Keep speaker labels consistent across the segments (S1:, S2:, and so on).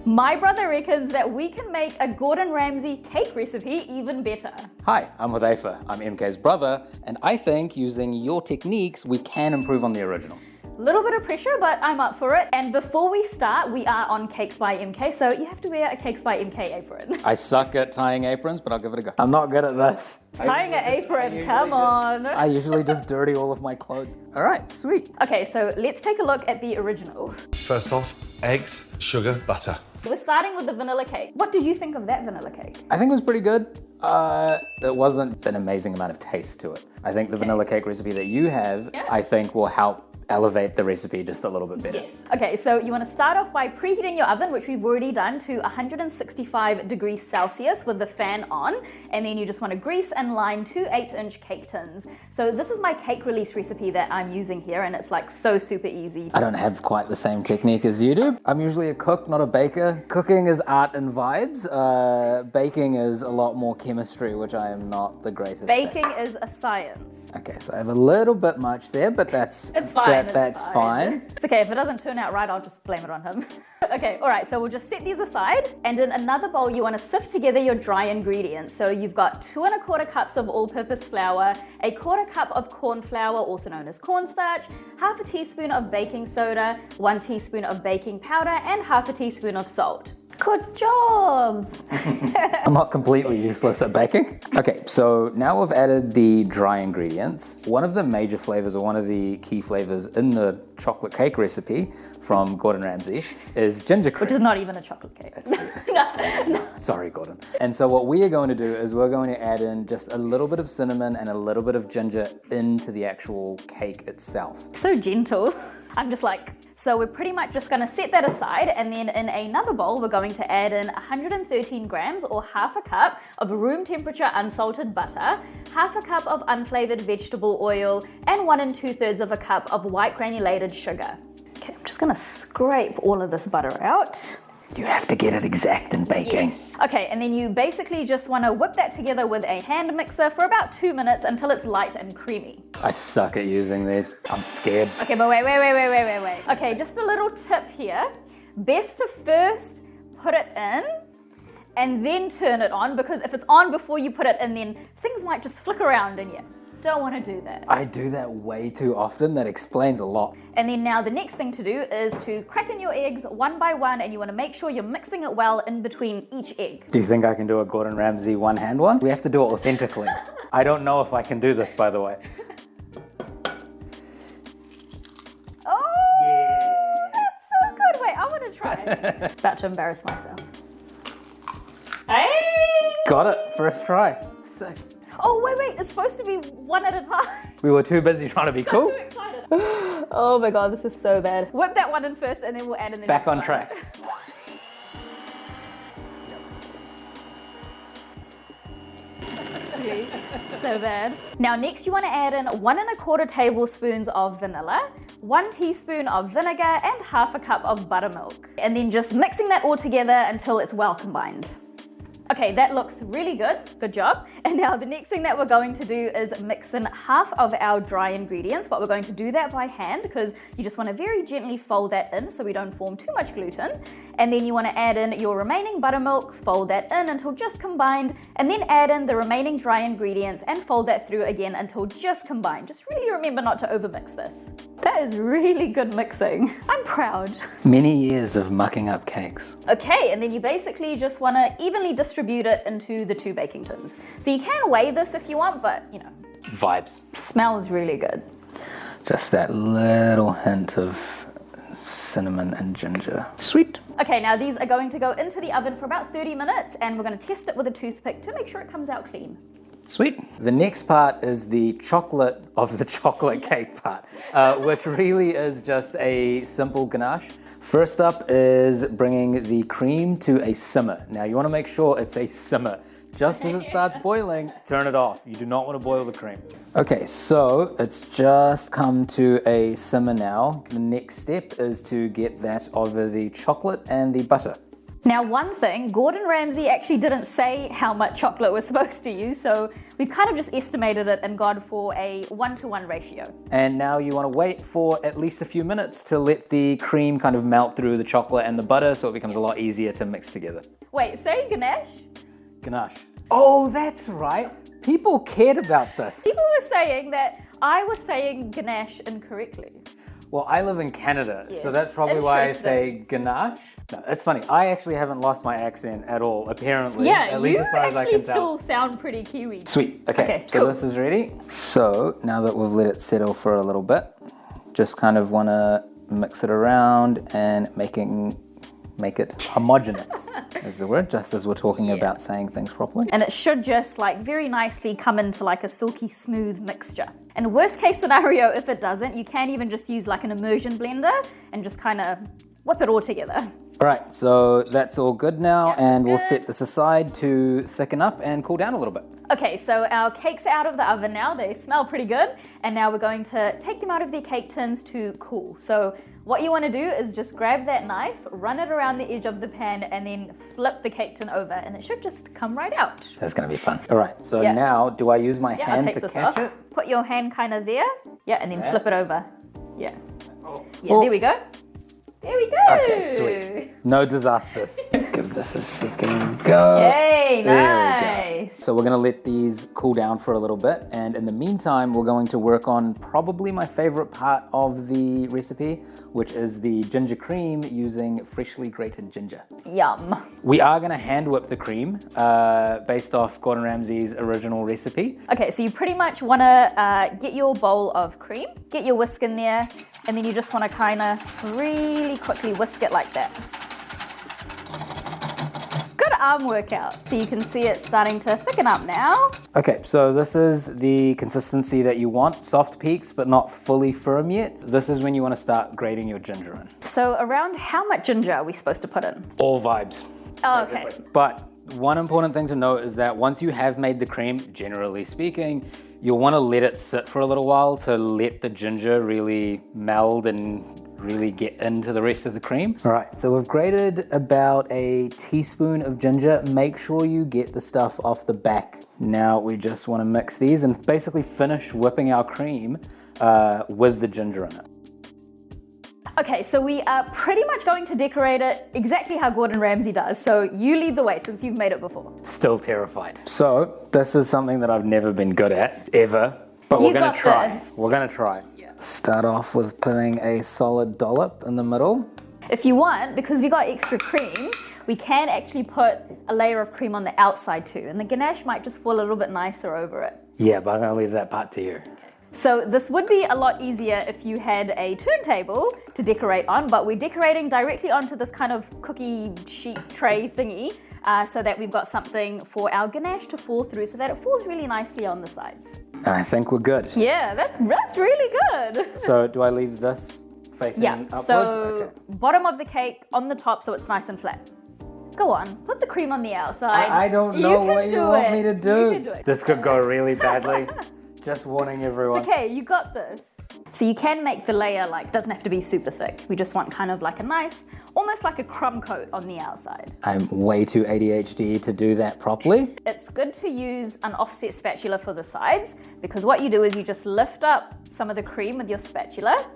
S1: My brother reckons that we can make a Gordon Ramsay cake recipe even better.
S2: Hi, I'm Hudhaifa. I'm MK's brother, and I think using your techniques, we can improve on the original.
S1: Little bit of pressure, but I'm up for it. And before we start, we are on Cakes by MK, so you have to wear a Cakes by MK apron.
S2: I suck at tying aprons, but I'll give it a go.
S3: I'm not good at this.
S1: Tying an apron, come on.
S3: I usually just dirty all of my clothes.
S2: All right, sweet.
S1: Okay, so let's take a look at the original.
S4: First off, eggs, sugar, butter.
S1: We're starting with the vanilla cake. What did you think of that vanilla cake?
S2: I think it was pretty good. There wasn't an amazing amount of taste to it. I think the vanilla cake recipe that you have, I think will help elevate the recipe just a little bit better.
S1: Yes. Okay, so you want to start off by preheating your oven, which we've already done, to 165 degrees Celsius with the fan on, and then you just want to grease and line 2 8-inch cake tins. So this is my cake release recipe that I'm using here, and it's like so super easy.
S2: I don't have quite the same technique as you do. I'm usually a cook, not a baker. Cooking is art and vibes. Baking is a lot more chemistry, which I am not the greatest at.
S1: Baking is a science.
S2: Okay, so I have a little bit much there, but that's
S1: fine.
S2: That's fine.
S1: It's okay, if it doesn't turn out right, I'll just blame it on him. Okay, all right, so we'll just set these aside. And in another bowl, you want to sift together your dry ingredients. So you've got 2 1/4 cups of all-purpose flour, 1/4 cup of corn flour, also known as cornstarch, 1/2 teaspoon of baking soda, 1 teaspoon of baking powder, and 1/2 teaspoon of salt. Good job!
S2: I'm not completely useless at baking. Okay, so now we've added the dry ingredients. One of the major flavors, or one of the key flavors in the chocolate cake recipe from Gordon Ramsay is ginger cream.
S1: Which is not even a chocolate cake.
S2: It's just Sorry, Gordon. And so what we are going to do is we're going to add in just a little bit of cinnamon and a little bit of ginger into the actual cake itself.
S1: So gentle. I'm just like, so we're pretty much just going to set that aside, and then in another bowl we're going to add in 113 grams or 1/2 cup of room temperature unsalted butter, 1/2 cup of unflavoured vegetable oil, and 1 2/3 of a cup of white granulated sugar. Okay, I'm just going to scrape all of this butter out.
S2: You have to get it exact in baking.
S1: Yes. Okay, and then you basically just want to whip that together with a hand mixer for about 2 minutes until it's light and creamy.
S2: I suck at using these. I'm scared.
S1: Okay, but wait. Okay, just a little tip here. Best to first put it in and then turn it on, because if it's on before you put it in, then things might just flick around and you don't want to do that.
S2: I do that way too often. That explains a lot.
S1: And then now the next thing to do is to crack in your eggs one by one, and you want to make sure you're mixing it well in between each egg.
S2: Do you think I can do a Gordon Ramsay one-hand one? We have to do it authentically. I don't know if I can do this, by the way.
S1: Oh, that's so good. Wait, I want to try. About to embarrass myself. Hey!
S2: Got it, first try. Sick.
S1: Oh, wait, it's supposed to be one at a time.
S2: We were too busy trying to be cool.
S1: I'm too excited. Oh my God, this is so bad. Whip that one in first, and then we'll add in the
S2: Back
S1: next
S2: on
S1: one.
S2: track.
S1: So bad. Now next you want to add in 1 1/4 tablespoons of vanilla, 1 teaspoon of vinegar, and 1/2 cup of buttermilk. And then just mixing that all together until it's well combined. Okay, that looks really good. Good job. And now the next thing that we're going to do is mix in half of our dry ingredients, but we're going to do that by hand because you just want to very gently fold that in so we don't form too much gluten. And then you want to add in your remaining buttermilk, fold that in until just combined, and then add in the remaining dry ingredients and fold that through again until just combined. Just really remember not to overmix this. That is really good mixing. I'm proud.
S2: Many years of mucking up cakes.
S1: Okay, and then you basically just want to evenly distribute it into the 2 baking tins. So you can weigh this if you want, but you know.
S2: Vibes.
S1: Smells really good.
S2: Just that little hint of cinnamon and ginger. Sweet.
S1: Okay, now these are going to go into the oven for about 30 minutes, and we're going to test it with a toothpick to make sure it comes out clean.
S2: Sweet. The next part is the chocolate of the chocolate cake part, which really is just a simple ganache. First up is bringing the cream to a simmer. Now you want to make sure it's a simmer. Just as it starts boiling, turn it off. You do not want to boil the cream. Okay, so it's just come to a simmer now. The next step is to get that over the chocolate and the butter.
S1: Now, one thing, Gordon Ramsay actually didn't say how much chocolate we're supposed to use, so we've kind of just estimated it and gone for a 1-to-1 ratio.
S2: And now you want to wait for at least a few minutes to let the cream kind of melt through the chocolate and the butter so it becomes a lot easier to mix together.
S1: Wait, say ganache?
S2: Ganache. Oh, that's right. People cared about this.
S1: People were saying that I was saying ganache incorrectly.
S2: Well, I live in Canada,
S1: Yes.
S2: so that's probably why I say ganache. No, it's funny. I actually haven't lost my accent at all, apparently.
S1: Yeah,
S2: at least
S1: you
S2: as far as I
S1: actually
S2: can tell.
S1: still sound pretty Kiwi.
S2: Sweet. Okay,
S1: Okay,
S2: so
S1: cool.
S2: this is ready. So now that we've let it settle for a little bit, just kind of want to mix it around and make it homogeneous is the word, just as we're talking about saying things properly.
S1: And it should just like very nicely come into like a silky smooth mixture. And worst case scenario, if it doesn't, you can even just use like an immersion blender and just kind of whip it all together.
S2: All right, so that's all good now, and we'll
S1: good.
S2: set this aside to thicken up and cool down a little bit.
S1: Okay, so our cakes are out of the oven now. They smell pretty good. And now we're going to take them out of their cake tins to cool. So what you want to do is just grab that knife, run it around the edge of the pan, and then flip the cake tin over, and it should just come right out.
S2: That's gonna be fun. All right, so
S1: Yeah.
S2: now do I use my
S1: Yeah, I'll
S2: hand
S1: take
S2: to
S1: this
S2: catch
S1: off.
S2: it?
S1: Put your hand kind of there. Yeah, and then
S2: Yeah.
S1: flip it over. Yeah. Yeah,
S2: Oh.
S1: there we go. There we go.
S2: Okay, sweet. No disasters. Give this a second go.
S1: Yay,
S2: There we go.
S1: nice.
S2: So we're gonna let these cool down for a little bit, and in the meantime, we're going to work on probably my favorite part of the recipe, which is the ginger cream using freshly grated ginger.
S1: Yum.
S2: We are gonna hand whip the cream based off Gordon Ramsay's original recipe.
S1: Okay, so you pretty much want to get your bowl of cream, get your whisk in there, and then you just want to kind of really quickly whisk it like that. Good arm workout. So you can see it starting to thicken up now.
S2: Okay, so this is the consistency that you want, soft peaks but not fully firm yet. This is when you want to start grating your ginger in.
S1: So around how much ginger are we supposed to put in?
S2: All vibes.
S1: Oh, okay.
S2: But one important thing to note is that once you have made the cream, generally speaking, you'll want to let it sit for a little while to let the ginger really meld and really get into the rest of the cream. All right, so we've grated about a teaspoon of ginger. Make sure you get the stuff off the back. Now we just want to mix these and basically finish whipping our cream with the ginger in it.
S1: Okay, so we are pretty much going to decorate it exactly how Gordon Ramsay does. So you lead the way since you've made it before.
S2: Still terrified. So this is something that I've never been good at, ever. But we're
S1: You
S2: gonna
S1: got
S2: try.
S1: this.
S2: We're gonna try. Start off with putting a solid dollop in the middle.
S1: If you want, because we got extra cream, we can actually put a layer of cream on the outside too. And the ganache might just fall a little bit nicer over it.
S2: Yeah, but I'm gonna leave that part to you.
S1: So this would be a lot easier if you had a turntable to decorate on, but we're decorating directly onto this kind of cookie sheet tray thingy so that we've got something for our ganache to fall through so that it falls really nicely on the sides.
S2: I think we're good.
S1: Yeah, that's really good.
S2: So do I leave this facing
S1: Yeah,
S2: upwards?
S1: so
S2: Okay.
S1: bottom of the cake on the top so it's nice and flat. Go on, put the cream on the outside.
S2: I don't know
S1: can
S2: what you
S1: do
S2: want
S1: it.
S2: me to
S1: You
S2: do.
S1: can do it.
S2: This could go really badly. Just warning everyone.
S1: Okay, you got this. So you can make the layer like, doesn't have to be super thick. We just want kind of like a nice, almost like a crumb coat on the outside.
S2: I'm way too ADHD to do that properly.
S1: It's good to use an offset spatula for the sides because what you do is you just lift up some of the cream with your spatula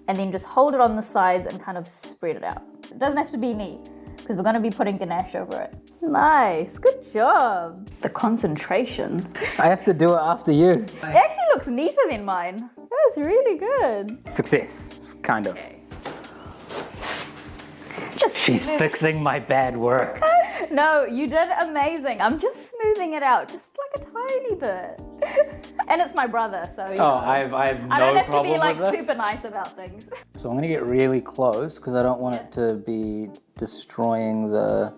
S1: and then just hold it on the sides and kind of spread it out. It doesn't have to be neat because we're going to be putting ganache over it. Nice, good job. The concentration.
S2: I have to do it after you.
S1: It actually looks neater than mine. That was really good.
S2: Success, kind of.
S1: Just
S2: She's fixing my bad work.
S1: No, you did amazing. I'm just smoothing it out, just like a tiny bit. And it's my brother, so you know,
S2: I have
S1: I
S2: no
S1: don't have to
S2: problem
S1: be like
S2: with this.
S1: super nice about things.
S2: So I'm gonna get really close because I don't want it to be destroying the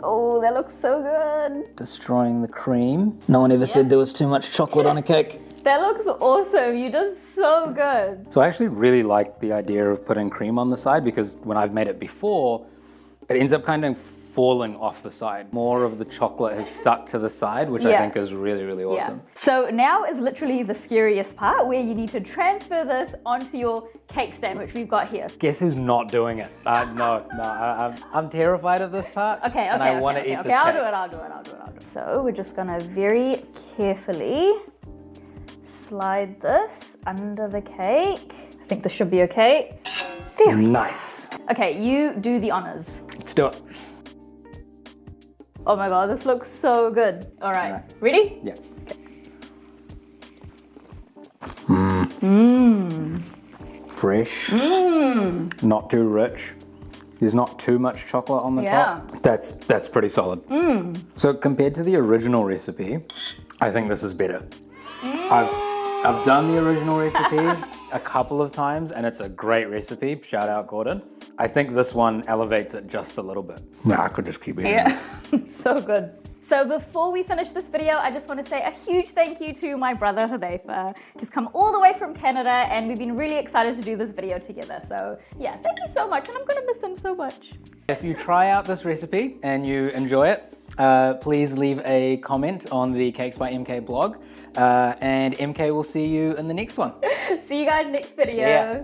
S1: Oh, that looks so good.
S2: cream. No one ever said there was too much chocolate on a cake.
S1: That looks awesome. You did so good.
S2: So I actually really like the idea of putting cream on the side because when I've made it before, it ends up kind of falling off the side. More of the chocolate has stuck to the side, which I
S1: Yeah.
S2: think is really, really awesome.
S1: So now is literally the scariest part where you need to transfer this onto your cake stand, which we've got here.
S2: Guess who's not doing it? No, I'm terrified of this part.
S1: Okay,
S2: and I want to eat this
S1: I'll
S2: cake.
S1: do it. So we're just gonna very carefully slide this under the cake. I think this should be okay. There.
S2: Nice.
S1: Okay, you do the honors.
S2: Let's do it.
S1: Oh my god, this looks so good. All right,
S2: Alright.
S1: ready?
S2: Yeah. Fresh. Not too rich. There's not too much chocolate on the
S1: Yeah.
S2: top. That's pretty solid. So compared to the original recipe, I think this is better. I've done the original recipe a couple of times and it's a great recipe. Shout out Gordon. I think this one elevates it just a little bit. Yeah, I could just keep eating it.
S1: Yeah, so good. So before we finish this video, I just want to say a huge thank you to my brother Hudayfa, who's come all the way from Canada, and we've been really excited to do this video together. So yeah, thank you so much, and I'm gonna miss him so much.
S2: If you try out this recipe and you enjoy it, please leave a comment on the Cakes by MK blog, and MK will see you in the next one.
S1: See you guys next video.
S2: See ya.